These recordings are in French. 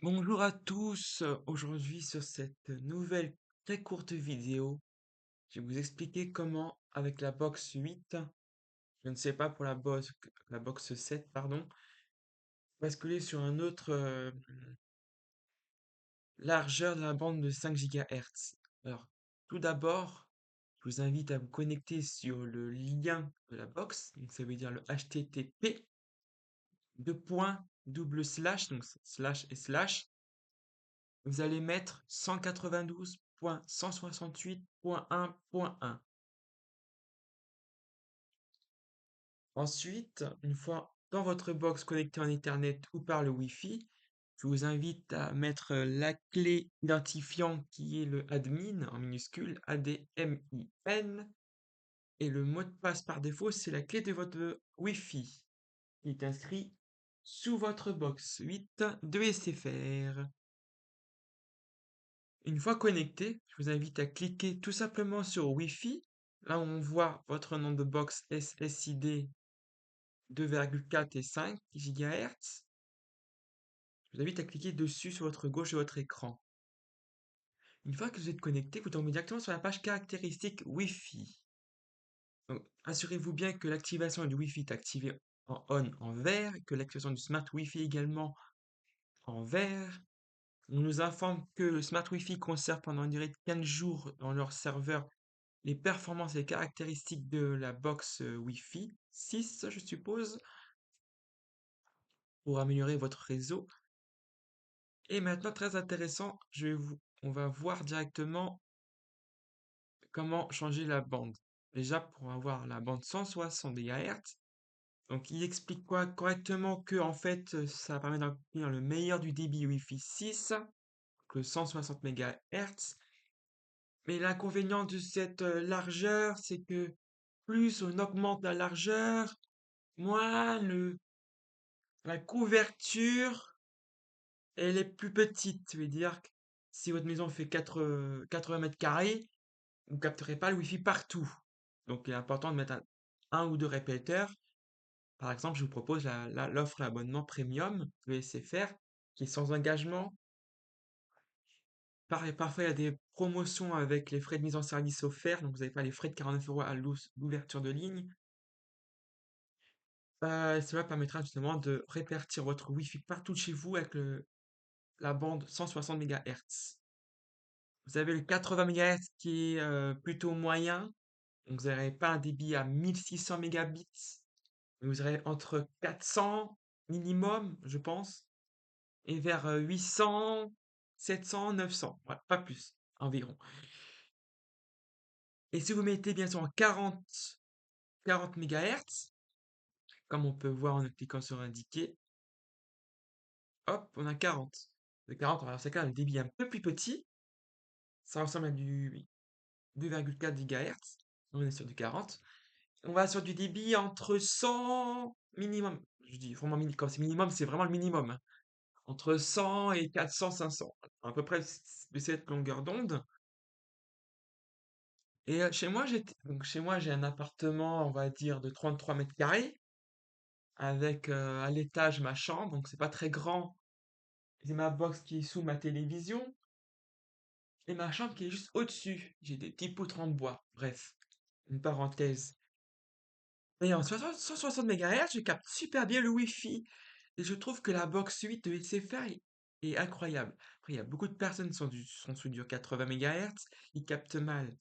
Bonjour à tous, aujourd'hui sur cette nouvelle très courte vidéo, je vais vous expliquer comment avec la box 8, je ne sais pas pour la box 7, pardon, basculer sur un autre largeur de la bande de 5 GHz. Alors, tout d'abord, je vous invite à vous connecter sur le lien de la box, donc ça veut dire le HTTP, deux points, double slash, donc slash et slash. Vous allez mettre 192.168.1.1. Ensuite, une fois dans votre box connectée en Ethernet ou par le Wi-Fi, je vous invite à mettre la clé identifiant qui est le admin en minuscule, ADMIN, et le mot de passe par défaut, c'est la clé de votre Wi-Fi qui est inscrit sous votre box 8 de SFR. Une fois connecté, je vous invite à cliquer tout simplement sur Wi-Fi, là où on voit votre nom de box SSID 2,4 et 5 GHz. Je vous invite à cliquer dessus sur votre gauche de votre écran. Une fois que vous êtes connecté, vous tombez directement sur la page caractéristiques Wi-Fi. Donc, assurez-vous bien que l'activation du Wi-Fi est activée en on en vert, et que l'activation du Smart Wi-Fi également en vert. On nous informe que le Smart Wi-Fi conserve pendant une durée de 15 jours dans leur serveur les performances et caractéristiques de la box Wi-Fi 6, je suppose, pour améliorer votre réseau. Et maintenant, très intéressant, on va voir directement comment changer la bande. Déjà, pour avoir la bande 160 MHz, donc il explique quoi correctement que en fait, ça permet d'obtenir le meilleur du débit Wi-Fi 6, que 160 MHz. Mais l'inconvénient de cette largeur, c'est que plus on augmente la largeur, moins la couverture, elle est plus petite. Ça veut dire que si votre maison fait 80 mètres carrés, vous ne capterez pas le Wi-Fi partout. Donc, il est important de mettre un ou deux répéteurs. Par exemple, je vous propose l'offre l'abonnement premium de SFR qui est sans engagement. Parfois, il y a des promotions avec les frais de mise en service offerts. Donc, vous n'avez pas les frais de 49 € à l'ouverture de ligne. Cela permettra justement de répartir votre Wi-Fi partout chez vous avec la bande 160 MHz. Vous avez le 80 MHz qui est plutôt moyen. Donc vous n'aurez pas un débit à 1600 mégabits. Mais vous aurez entre 400 minimum, je pense, et vers 800, 700, 900. Voilà, pas plus, environ. Et si vous mettez bien sûr en 40 MHz, comme on peut voir en cliquant sur indiquer, hop, on a 40. Le 40, alors c'est quand même le débit un peu plus petit. Ça ressemble à du 2,4 GHz. On est sur du 40. On va sur du débit entre 100 minimum. Je dis vraiment quand c'est minimum, c'est vraiment le minimum, hein. Entre 100 et 400, 500. À peu près de cette longueur d'onde. Et chez moi, j'ai un appartement, on va dire, de 33 mètres carrés, avec à l'étage ma chambre, donc c'est pas très grand. J'ai ma box qui est sous ma télévision, et ma chambre qui est juste au-dessus. J'ai des petits poutres en bois. Bref, une parenthèse. Et en 160 MHz, je capte super bien le Wi-Fi. Et je trouve que la box 8 de SFR est incroyable. Après, il y a beaucoup de personnes qui sont sous du 80 MHz, ils captent mal.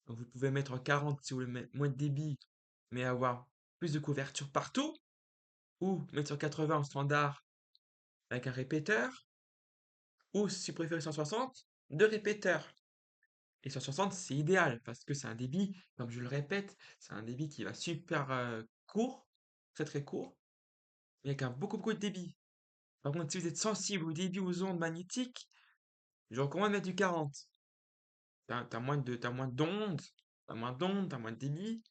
Donc vous pouvez mettre en 40 si vous voulez mettre moins de débit, mais avoir plus de couverture partout. Ou mettre sur 80 en standard avec un répéteur. Ou si vous préférez 160, deux répéteurs. Et 160, c'est idéal parce que c'est un débit, comme je le répète, c'est un débit qui va super court, très très court, mais avec un beaucoup de débit. Par contre, si vous êtes sensible au débit aux ondes magnétiques, je recommande de mettre du 40. T'as moins d'ondes, t'as moins de débit.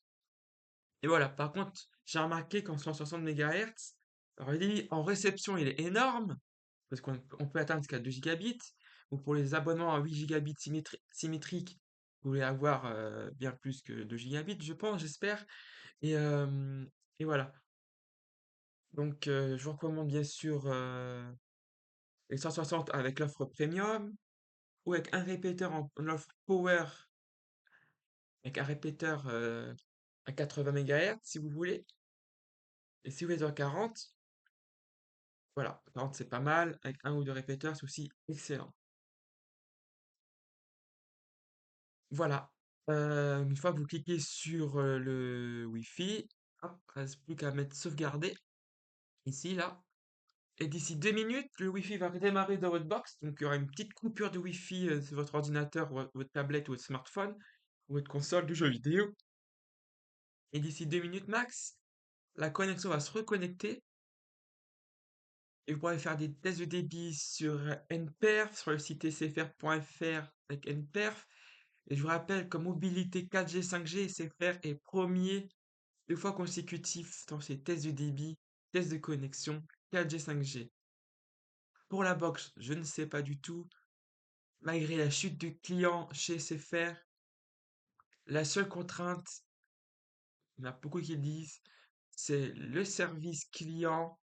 Et voilà, par contre, j'ai remarqué qu'en 160 MHz, alors le débit en réception, il est énorme, parce qu'on peut atteindre jusqu'à 2 gigabits, ou pour les abonnements à 8 gigabits symétriques, vous voulez avoir bien plus que 2 gigabits, je pense, j'espère. Et, euh, et voilà. Donc, je vous recommande bien sûr les 160 avec l'offre premium, ou avec un répéteur en offre power, avec un répéteur à 80 MHz si vous voulez. Et si vous êtes en 40, voilà, 40 c'est pas mal, avec un ou deux répéteurs c'est aussi excellent. Voilà. Une fois que vous cliquez sur le Wi-Fi, hop, reste plus qu'à mettre sauvegarder ici là. Et d'ici 2 minutes, le Wi-Fi va redémarrer dans votre box. Donc il y aura une petite coupure de Wi-Fi sur votre ordinateur, votre tablette ou votre smartphone, ou votre console de jeux vidéo. Et d'ici 2 minutes max, la connexion va se reconnecter et vous pourrez faire des tests de débit sur NPerf, sur le site sfr.fr avec NPerf. Et je vous rappelle que mobilité 4G, 5G, SFR est premier 2 fois consécutif dans ces tests de débit, tests de connexion 4G, 5G. Pour la box, je ne sais pas du tout. Malgré la chute du client chez SFR, la seule contrainte, il y en a beaucoup qui le disent, c'est le service client.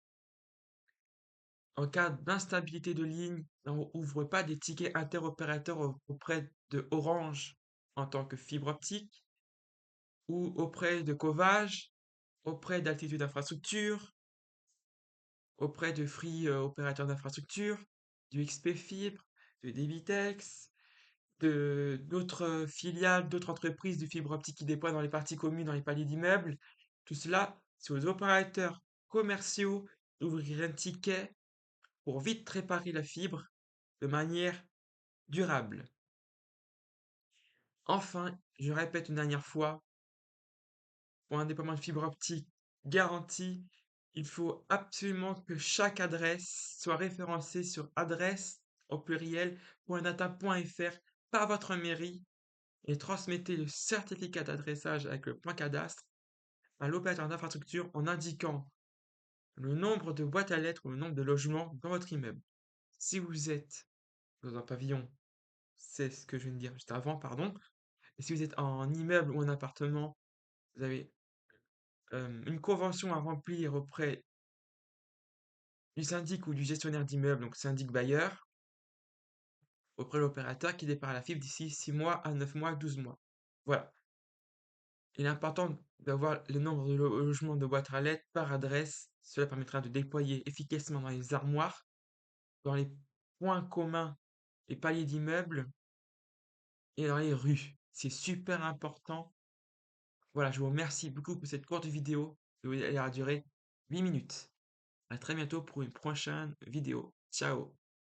En cas d'instabilité de ligne, on ouvre pas des tickets interopérateurs auprès de Orange en tant que fibre optique ou auprès de Covage, auprès d'Altitude Infrastructure, auprès de Free opérateur d'infrastructure, du XP Fibre, de Debitex, de d'autres filiales, d'autres entreprises de fibre optique qui déploient dans les parties communes, dans les paliers d'immeubles. Tout cela, c'est aux opérateurs commerciaux d'ouvrir un ticket pour vite réparer la fibre de manière durable. Enfin, je répète une dernière fois, pour un déploiement de fibre optique garanti, il faut absolument que chaque adresse soit référencée sur adresse au pluriel .data.fr par votre mairie et transmettez le certificat d'adressage avec le point cadastre à l'opérateur d'infrastructure en indiquant le nombre de boîtes à lettres ou le nombre de logements dans votre immeuble. Si vous êtes dans un pavillon, c'est ce que je viens de dire juste avant, pardon. Et si vous êtes en immeuble ou en appartement, vous avez une convention à remplir auprès du syndic ou du gestionnaire d'immeuble, donc syndic bailleur, auprès de l'opérateur qui départ la fibre d'ici 6 mois à 9 mois, 12 mois. Voilà. Il est important d'avoir le nombre de logements de boîtes à lettres par adresse. Cela permettra de déployer efficacement dans les armoires, dans les points communs et paliers d'immeubles et dans les rues. C'est super important. Voilà, je vous remercie beaucoup pour cette courte vidéo. Elle a duré 8 minutes. À très bientôt pour une prochaine vidéo. Ciao!